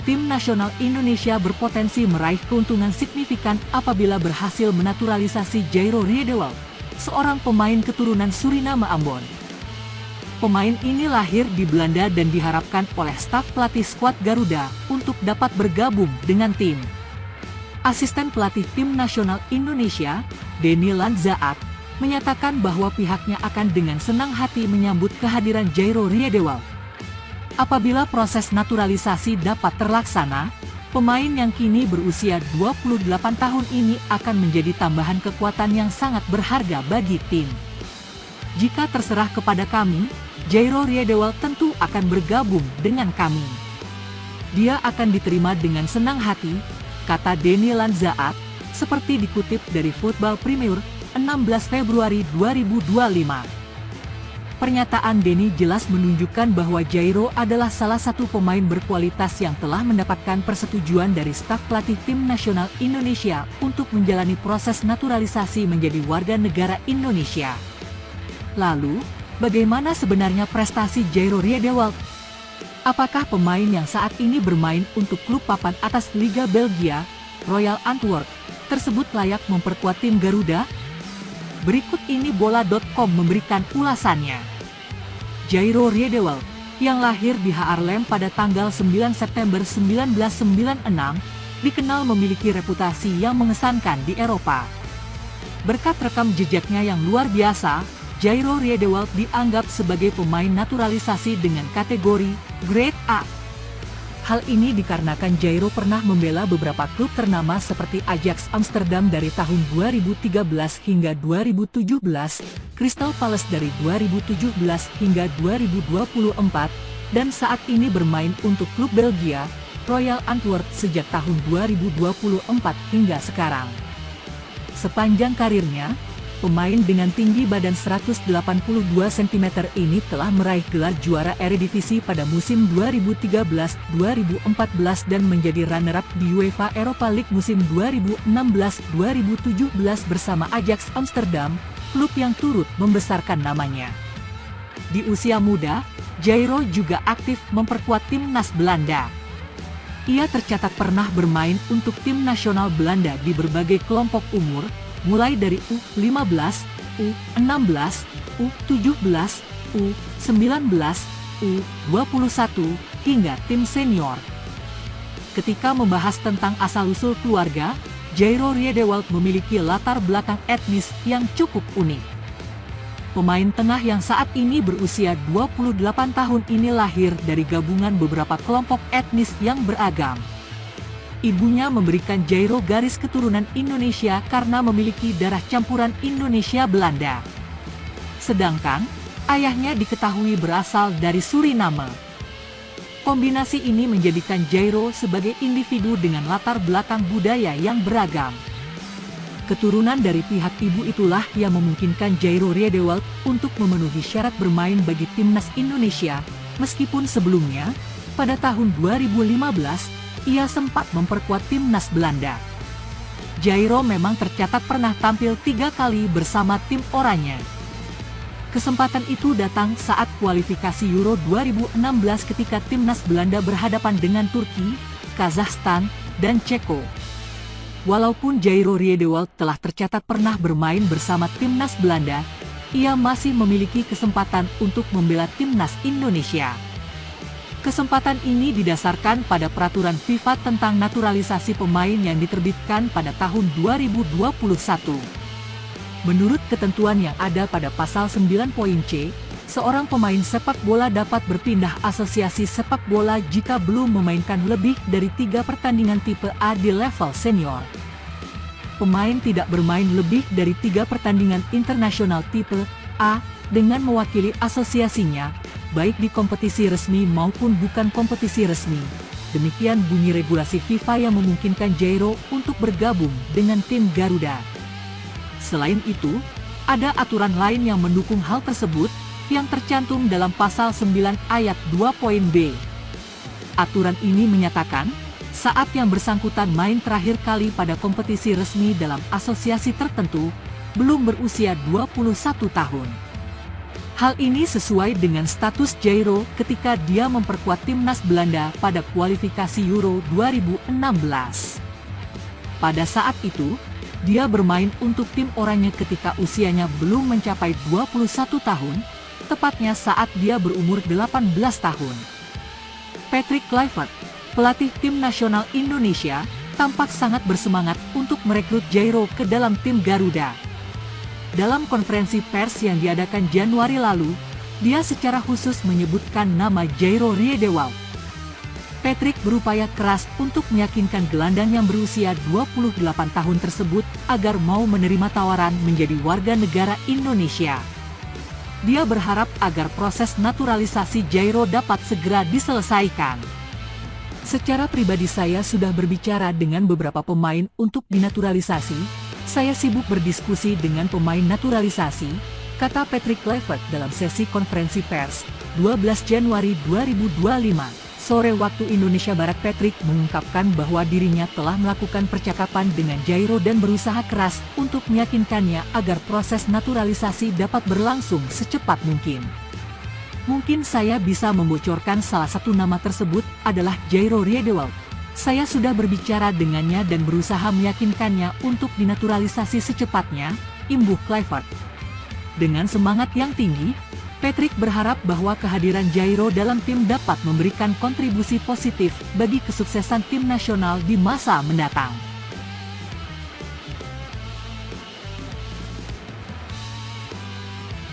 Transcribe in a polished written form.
tim nasional Indonesia berpotensi meraih keuntungan signifikan apabila berhasil menaturalisasi Jairo Riedewald, seorang pemain keturunan Suriname Ambon. Pemain ini lahir di Belanda dan diharapkan oleh staf pelatih skuad Garuda untuk dapat bergabung dengan tim. Asisten pelatih tim nasional Indonesia, Denny Lanzaat, menyatakan bahwa pihaknya akan dengan senang hati menyambut kehadiran Jairo Riedewald. Apabila proses naturalisasi dapat terlaksana, pemain yang kini berusia 28 tahun ini akan menjadi tambahan kekuatan yang sangat berharga bagi tim. Jika terserah kepada kami, Jairo Riedewald tentu akan bergabung dengan kami. Dia akan diterima dengan senang hati, kata Denny Lanzaat, seperti dikutip dari Football Premier, 16 Februari 2025. Pernyataan Denny jelas menunjukkan bahwa Jairo adalah salah satu pemain berkualitas yang telah mendapatkan persetujuan dari staf pelatih tim nasional Indonesia untuk menjalani proses naturalisasi menjadi warga negara Indonesia. Lalu, bagaimana sebenarnya prestasi Jairo Riedewald? Apakah pemain yang saat ini bermain untuk klub papan atas Liga Belgia, Royal Antwerp, tersebut layak memperkuat tim Garuda? Berikut ini bola.com memberikan ulasannya. Jairo Riedewald, yang lahir di Haarlem pada tanggal 9 September 1996, dikenal memiliki reputasi yang mengesankan di Eropa. Berkat rekam jejaknya yang luar biasa, Jairo Riedewald dianggap sebagai pemain naturalisasi dengan kategori Grade A. Hal ini dikarenakan Jairo pernah membela beberapa klub ternama seperti Ajax Amsterdam dari tahun 2013 hingga 2017, Crystal Palace dari 2017 hingga 2024, dan saat ini bermain untuk klub Belgia, Royal Antwerp sejak tahun 2024 hingga sekarang. Sepanjang karirnya, pemain dengan tinggi badan 182 cm ini telah meraih gelar juara Eredivisie pada musim 2013-2014 dan menjadi runner-up di UEFA Europa League musim 2016-2017 bersama Ajax Amsterdam, klub yang turut membesarkan namanya. Di usia muda, Jairo juga aktif memperkuat timnas Belanda. Ia tercatat pernah bermain untuk tim nasional Belanda di berbagai kelompok umur, mulai dari U15, U16, U17, U19, U21, hingga tim senior. Ketika membahas tentang asal-usul keluarga, Jairo Riedewald memiliki latar belakang etnis yang cukup unik. Pemain tengah yang saat ini berusia 28 tahun ini lahir dari gabungan beberapa kelompok etnis yang beragam. Ibunya memberikan Jairo garis keturunan Indonesia karena memiliki darah campuran Indonesia-Belanda. Sedangkan, ayahnya diketahui berasal dari Suriname. Kombinasi ini menjadikan Jairo sebagai individu dengan latar belakang budaya yang beragam. Keturunan dari pihak ibu itulah yang memungkinkan Jairo Riedewald untuk memenuhi syarat bermain bagi timnas Indonesia, meskipun sebelumnya, pada tahun 2015, ia sempat memperkuat timnas Belanda. Jairo memang tercatat pernah tampil 3 kali bersama tim Oranye. Kesempatan itu datang saat kualifikasi Euro 2016 ketika timnas Belanda berhadapan dengan Turki, Kazakhstan, dan Ceko. Walaupun Jairo Riedewald telah tercatat pernah bermain bersama timnas Belanda, ia masih memiliki kesempatan untuk membela timnas Indonesia. Kesempatan ini didasarkan pada peraturan FIFA tentang naturalisasi pemain yang diterbitkan pada tahun 2021. Menurut ketentuan yang ada pada pasal 9.c, seorang pemain sepak bola dapat berpindah asosiasi sepak bola jika belum memainkan lebih dari 3 pertandingan tipe A di level senior. Pemain tidak bermain lebih dari 3 pertandingan internasional tipe A dengan mewakili asosiasinya, baik di kompetisi resmi maupun bukan kompetisi resmi. Demikian bunyi regulasi FIFA yang memungkinkan Jairo untuk bergabung dengan tim Garuda. Selain itu, ada aturan lain yang mendukung hal tersebut, yang tercantum dalam pasal 9 ayat 2.b. Aturan ini menyatakan, saat yang bersangkutan main terakhir kali pada kompetisi resmi dalam asosiasi tertentu, belum berusia 21 tahun. Hal ini sesuai dengan status Jairo ketika dia memperkuat timnas Belanda pada kualifikasi Euro 2016. Pada saat itu, dia bermain untuk tim oranye ketika usianya belum mencapai 21 tahun, tepatnya saat dia berumur 18 tahun. Patrick Kluivert, pelatih tim nasional Indonesia, tampak sangat bersemangat untuk merekrut Jairo ke dalam tim Garuda. Dalam konferensi pers yang diadakan Januari lalu, dia secara khusus menyebutkan nama Jairo Riedewald. Patrick berupaya keras untuk meyakinkan gelandang yang berusia 28 tahun tersebut agar mau menerima tawaran menjadi warga negara Indonesia. Dia berharap agar proses naturalisasi Jairo dapat segera diselesaikan. Secara pribadi saya sudah berbicara dengan beberapa pemain untuk dinaturalisasi. Saya sibuk berdiskusi dengan pemain naturalisasi, kata Patrick Kluivert dalam sesi konferensi pers, 12 Januari 2025. Sore waktu Indonesia Barat. Patrick mengungkapkan bahwa dirinya telah melakukan percakapan dengan Jairo dan berusaha keras untuk meyakinkannya agar proses naturalisasi dapat berlangsung secepat mungkin. Mungkin saya bisa membocorkan salah satu nama tersebut adalah Jairo Riedewald. Saya sudah berbicara dengannya dan berusaha meyakinkannya untuk dinaturalisasi secepatnya, imbuh Kluivert. Dengan semangat yang tinggi, Patrick berharap bahwa kehadiran Jairo dalam tim dapat memberikan kontribusi positif bagi kesuksesan tim nasional di masa mendatang.